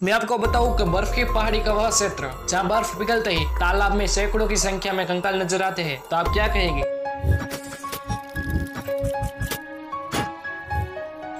मैं आपको बताऊं कि बर्फ की पहाड़ी का वह क्षेत्र जहां बर्फ पिघलते ही तालाब में सैकड़ों की संख्या में कंकाल नजर आते हैं, तो आप क्या कहेंगे?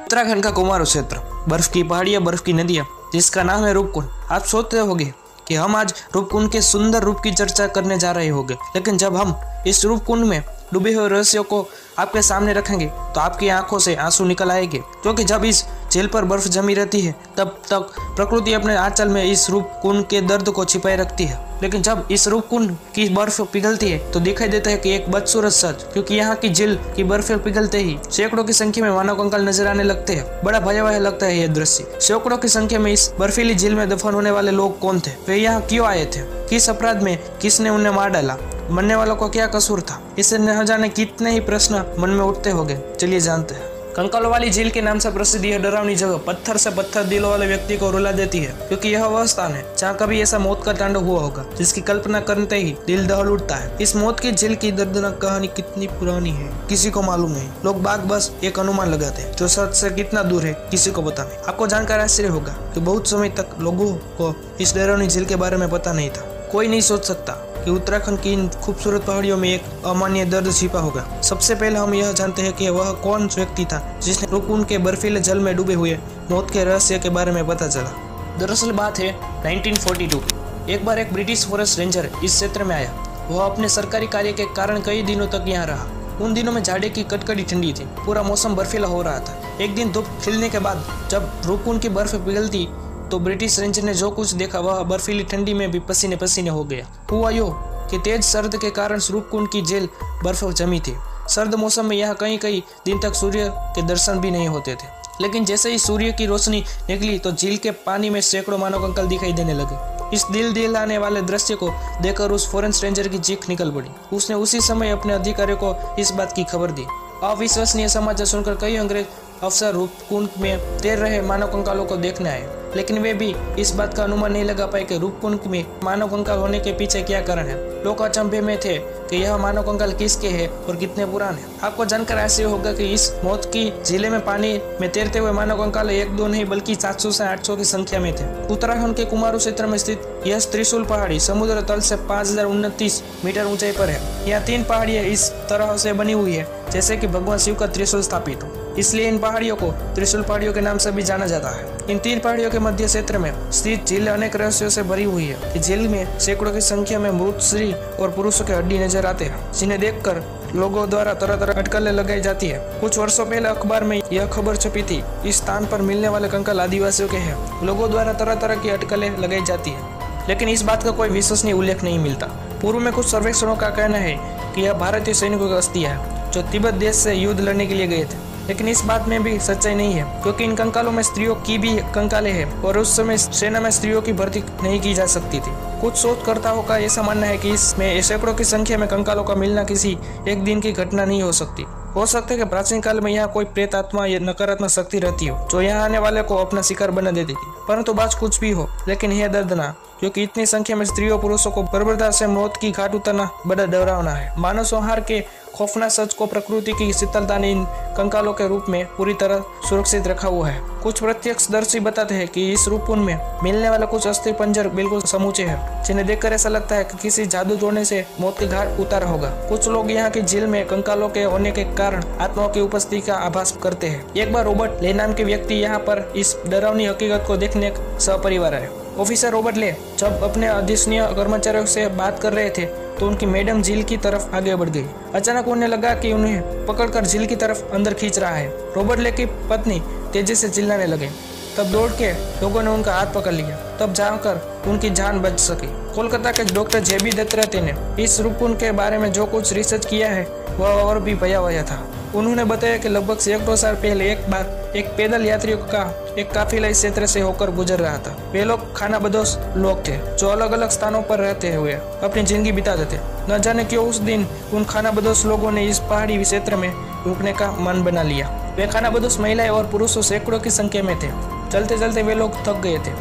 उत्तराखंड का कुमाऊं क्षेत्र, बर्फ की पहाड़ियां, बर्फ की नदियां, जिसका नाम है रूपकुंड। आप सोचते होंगे कि हम आज रूपकुंड के सुंदर रूप की चर्चा करने जा रहे होंगे, लेकिन जब हम इस रूपकुंड में डूबे हुए रहस्यों को आपके सामने रखेंगे तो आपकी आंखों से आंसू निकल आएंगे, क्योंकि जब इस झील पर बर्फ जमी रहती है तब तक प्रकृति अपने आंचल में इस रूपकुंड के दर्द को छिपाए रखती है। लेकिन जब इस रूपकुंड की बर्फ पिघलती है तो दिखाई देता है कि एक बदसूरत सच, क्योंकि यहाँ की झील की बर्फ पिघलते ही सैकड़ों की संख्या में मानव कंकाल नजर आने लगते हैं। बड़ा भयावह लगता है यह दृश्य। सैकड़ों की संख्या में इस बर्फीली झील में दफन होने वाले लोग कौन थे? वे यहाँ क्यों आए थे? किस अपराध में किसने उन्हें मार डाला? मरने वालों को क्या कसूर था? इससे न जाने कितने ही प्रश्न मन में उठते होंगे। चलिए जानते हैं। कंकालों वाली झील के नाम से प्रसिद्ध यह डरावनी जगह पत्थर से पत्थर दिलों वाले व्यक्ति को रुला देती है, क्योंकि यह वह स्थान है जहाँ कभी ऐसा मौत का तांडव हुआ होगा जिसकी कल्पना करते ही दिल दहल उठता है। इस मौत की झील की दर्दनाक कहानी कितनी पुरानी है किसी को मालूम नहीं। लोग बाग बस एक अनुमान लगाते हैं जो सच से कितना दूर है किसी को पता नहीं। आपको जानकर आश्चर्य होगा कि बहुत समय तक लोगों को इस डरावनी झील के बारे में पता नहीं था। कोई नहीं सोच सकता कि उत्तराखंड की इन खूबसूरत पहाड़ियों में एक अमान्य दर्द छिपा होगा। सबसे पहले हम यह जानते हैं कि वह कौन व्यक्ति था जिसने रूपकुंड के बर्फीले जल में डूबे हुए मौत के रहस्य के बारे में पता चला। दरअसल बात है 1942 की। एक बार एक ब्रिटिश फॉरेस्ट रेंजर इस क्षेत्र में आया। वह अपने सरकारी कार्य के कारण कई दिनों तक यहाँ रहा। उन दिनों में जाड़े की कड़कड़ी ठंडी थी, पूरा मौसम बर्फीला हो रहा था। एक दिन धूप खिलने के बाद जब रूपकुंड की बर्फ पिघलती तो ब्रिटिश रेंजर ने जो कुछ देखा वह बर्फीली ठंडी में भी पसीने पसीने हो गया। हुआ यूं कि तेज सर्द के कारण रूपकुंड की झील बर्फ जमी थी। सर्द मौसम में यहाँ कई दिन तक सूर्य के दर्शन भी नहीं होते थे, लेकिन जैसे ही सूर्य की रोशनी निकली तो झील के पानी में सैकड़ों मानव कंकाल दिखाई देने लगे। इस दिल दिलाने वाले दृश्य को देखकर उस फॉरेस्ट रेंजर की चीख निकल पड़ी। उसने उसी समय अपने अधिकारियों को इस बात की खबर दी। अविश्वसनीय समाचार सुनकर कई अंग्रेज अफसर रूपकुंड में तैर रहे मानव कंकालों को देखने आए, लेकिन वे भी इस बात का अनुमान नहीं लगा पाए कि रूपकुंड में मानव कंकाल होने के पीछे क्या कारण है। लोग अचंभे में थे कि यह मानव कंकाल किसके हैं और कितने पुराने। आपको जानकर ऐसे होगा कि इस मौत की झील में पानी में तैरते हुए मानव कंकाल एक दो नहीं बल्कि 700 से 800 की संख्या में थे। उत्तराखंड के कुमाऊं क्षेत्र में स्थित यह त्रिशूल पहाड़ी समुद्र तल से 5029 मीटर ऊंचाई पर है। यहाँ 3 पहाड़ियां इस तरह से बनी हुई है जैसे कि भगवान शिव का त्रिशूल स्थापित हो, इसलिए इन पहाड़ियों को त्रिशूल पहाड़ियों के नाम से भी जाना जाता है। इन 3 पहाड़ियों के मध्य क्षेत्र में स्थित झील अनेक रहस्यों से भरी हुई है। इस झील में सैकड़ों की संख्या में मृत स्त्री और पुरुषों के हड्डी नजर आते हैं, जिन्हें देखकर लोगों द्वारा तरह तरह अटकलें लगाई जाती है। कुछ वर्षों पहले अखबार में यह खबर छपी थी, इस स्थान पर मिलने वाले कंकाल आदिवासियों के हैं। लोगों द्वारा तरह तरह की अटकलें लगाई जाती है, लेकिन इस बात का कोई विश्वसनीय उल्लेख नहीं मिलता। पूर्व में कुछ सर्वेक्षणों का कहना है कि यह भारतीय सैनिकों की अस्थियां है जो तिब्बत देश से युद्ध लड़ने के लिए गए थे, लेकिन इस बात में भी सच्चाई नहीं है, क्योंकि इन कंकालों में स्त्रियों की भी कंकालें हैं और उस समय सेना में स्त्रियों की भर्ती नहीं की जा सकती थी। कुछ शोधकर्ताओं का ऐसा मानना है कि इसमें सैकड़ों की संख्या में कंकालों का मिलना किसी एक दिन की घटना नहीं हो सकती। हो सकता है कि प्राचीन काल में यहाँ कोई प्रेत आत्मा या नकारात्मक शक्ति रहती हो जो यहाँ आने वाले को अपना शिकार बना देती थी। परंतु बात कुछ भी हो, लेकिन यह दर्दनाक, क्योंकि इतनी संख्या में स्त्रियों पुरुषों को बर्बरता से मौत की घाट उतरना बड़ा डरावना है। मानव संहार के खौफनाक सच को प्रकृति की शीतलता ने इन कंकालों के रूप में पूरी तरह सुरक्षित रखा हुआ है। कुछ प्रत्यक्षदर्शी बताते हैं कि इस रूपकुंड में मिलने वाले कुछ अस्थि पंजर बिल्कुल समूचे हैं, जिन्हें देखकर ऐसा लगता है कि किसी जादू टोने से मौत की घाट उतारा होगा। कुछ लोग यहाँ की झील में कंकालों के होने के कारण आत्माओं की उपस्थिति का आभास करते हैं। एक बार रॉबर्ट ले नाम के व्यक्ति यहाँ पर इस डरावनी हकीकत को देखने सपरिवार आए। ऑफिसर रॉबर्ट ले जब अपने अधीक्षणीय कर्मचारियों से बात कर रहे थे तो उनकी मैडम झील की तरफ आगे बढ़ गई। अचानक उन्हें लगा कि उन्हें पकड़कर झील की तरफ अंदर खींच रहा है। रॉबर्ट ले की पत्नी तेजी से चिल्लाने लगे। तब दौड़ के लोगों ने उनका हाथ पकड़ लिया, तब जाकर उनकी जान बच सकी। कोलकाता के डॉक्टर जेबी दत्तरते ने इस रूपकुंड के बारे में जो कुछ रिसर्च किया है वह और भी भयावह था। उन्होंने बताया कि लगभग 100 साल पहले एक बार एक पैदल यात्रियों का एक काफिला इस क्षेत्र से होकर गुजर रहा था। वे लोग खानाबदोश लोग थे जो अलग अलग स्थानों पर रहते हुए अपनी जिंदगी बिताते थे। न जाने क्यों उस दिन उन खानाबदोश लोगों ने इस पहाड़ी क्षेत्र में रुकने का मन बना लिया। वे खानाबदोश महिलाएं और पुरुषों सैकड़ों की संख्या में थे। चलते चलते वे लोग थक गए थे।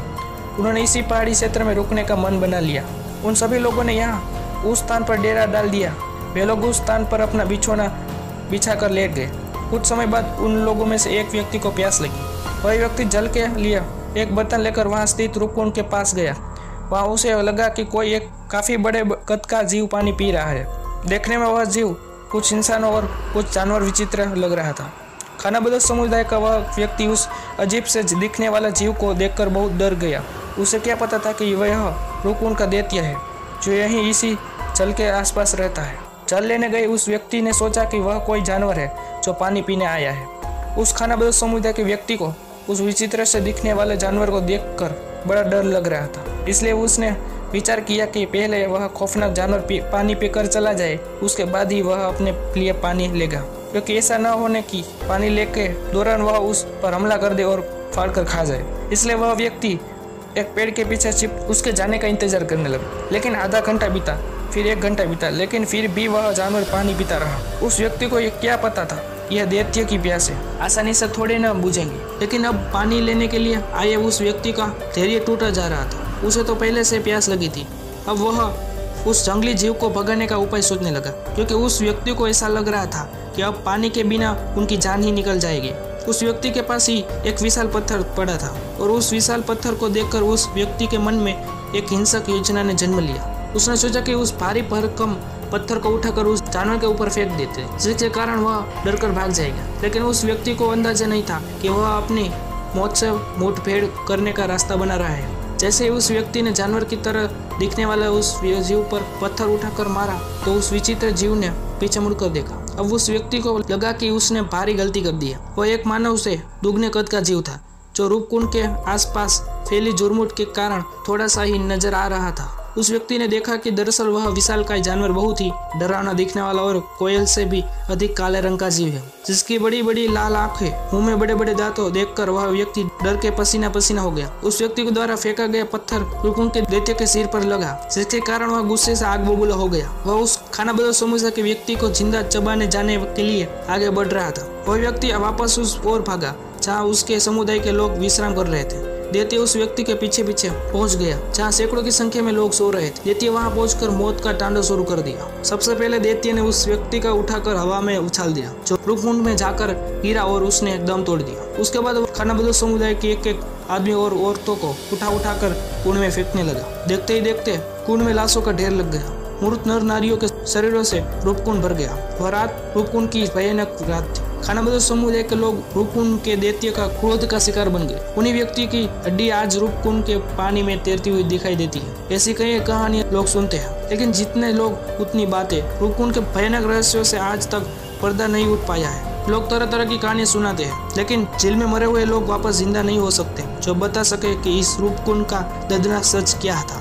उन्होंने इसी पहाड़ी क्षेत्र में रुकने का मन बना लिया। उन सभी लोगों ने यहाँ उस स्थान पर डेरा डाल दिया। वे लोग उस स्थान पर अपना बिछौना बिछा कर लेट गए। कुछ समय बाद उन लोगों में से एक व्यक्ति को प्यास लगी। वह व्यक्ति जल के लिए एक बर्तन लेकर वहां स्थित रूपकुंड के पास गया। वहां उसे लगा कि कोई एक काफी बड़े कद का जीव पानी पी रहा है। देखने में वह जीव कुछ इंसानों और कुछ जानवर विचित्र लग रहा था। खानाबदोश समुदाय का वह व्यक्ति उस अजीब से दिखने वाला जीव को देखकर बहुत डर गया। उसे क्या पता था कि वह रूपकुंड का दैत्य है जो यहीं इसी जल के आसपास रहता है। जल लेने गए उस व्यक्ति ने सोचा कि वह कोई जानवर है जो पानी पीने आया है। उस खानाबदोश समुदाय के व्यक्ति को उस विचित्र से दिखने वाले जानवर को देखकर बड़ा डर लग रहा था, इसलिए उसने विचार किया कि पहले वह खौफनाक जानवर पानी पीकर चला जाए, उसके बाद ही वह अपने लिए पानी लेगा, क्योंकि ऐसा न होने की पानी लेके दौरान वह उस पर हमला कर दे और फाड़ कर खा जाए। इसलिए वह व्यक्ति एक पेड़ के पीछे छिप उसके जाने का इंतजार करने लगा। लेकिन आधा घंटा बीता, फिर 1 घंटा बीता, लेकिन फिर भी वह जानवर पानी पीता रहा। उस व्यक्ति को यह क्या पता था, यह दैत्य की प्यास है, आसानी से थोड़े न बुझेंगे। लेकिन अब पानी लेने के लिए आए उस व्यक्ति का धैर्य टूटा जा रहा था। उसे तो पहले से प्यास लगी थी। अब वह उस जंगली जीव को भगाने का उपाय सोचने लगा, क्योंकि उस व्यक्ति को ऐसा लग रहा था कि अब पानी के बिना उनकी जान ही निकल जाएगी। उस व्यक्ति के पास ही एक विशाल पत्थर पड़ा था और उस विशाल पत्थर को देखकर उस व्यक्ति के मन में एक हिंसक योजना ने जन्म लिया। उसने सोचा कि उस भारी भरकम पत्थर को उठाकर उस जानवर के ऊपर फेंक देते, जिसके कारण वह डरकर भाग जाएगा। लेकिन उस व्यक्ति को अंदाजा नहीं था कि वह अपनी मौत से मुठभेड़ करने का रास्ता बना रहा है। जैसे ही उस व्यक्ति ने जानवर की तरह दिखने वाला उस जीव पर पत्थर उठाकर मारा तो उस विचित्र जीव ने पीछे मुड़कर देखा। अब उस व्यक्ति को लगा कि उसने भारी गलती कर दी है। वह एक मानव से दुगने कद का जीव था जो रूपकुंड के आसपास फैली झुरमुट के कारण थोड़ा सा ही नजर आ रहा था। उस व्यक्ति ने देखा कि दरअसल वह विशालकाय जानवर बहुत ही डरावना दिखने वाला और कोयल से भी अधिक काले रंग का जीव है, जिसकी बड़ी बड़ी लाल आंखें, मुंह में बड़े बड़े दांतों देखकर वह व्यक्ति डर के पसीना पसीना हो गया। उस व्यक्ति के द्वारा फेंका गया पत्थर रूपकुंड के दैत्य के सिर पर लगा, जिसके कारण वह गुस्से से आग बबूला हो गया। वह उस खानाबदोश समुदाय के व्यक्ति को जिंदा चबाने जाने के लिए आगे बढ़ रहा था। वह व्यक्ति वापस उस ओर भागा जहाँ उसके समुदाय के लोग विश्राम कर रहे थे। दैत्य उस व्यक्ति के पीछे पीछे पहुंच गया जहां सैकड़ों की संख्या में लोग सो रहे थे। दैत्य वहां पहुंचकर मौत का तांडव शुरू कर दिया। सबसे पहले दैत्य ने उस व्यक्ति का उठाकर हवा में उछाल दिया, जो रूपकुंड में जाकर गिरा और उसने दम तोड़ दिया। उसके बाद खानाबदोश समुदाय के एक आदमी और औरतों को उठा कर कुंड में फेंकने लगा। देखते ही देखते कुंड में लाशों का ढेर लग गया। मृत नर नारियों के शरीरों से रूपकुंड भर गया। वह रात रूपकुंड की भयानक रात थी। खानाबदोश समुदाय के लोग रूपकुंड के दैत्य का क्रोध का शिकार बन गए। उन्हीं व्यक्ति की हड्डी आज रूपकुंड के पानी में तैरती हुई दिखाई देती है। ऐसी कई कहानियां लोग सुनते हैं, लेकिन जितने लोग उतनी बातें। रूपकुंड के भयानक रहस्यों से आज तक पर्दा नहीं उठ पाया है। लोग तरह तरह की कहानियां सुनाते हैं, लेकिन जेल में मरे हुए लोग वापस जिंदा नहीं हो सकते जो बता सके कि इस रूपकुंड का दर्दनाक सच क्या था।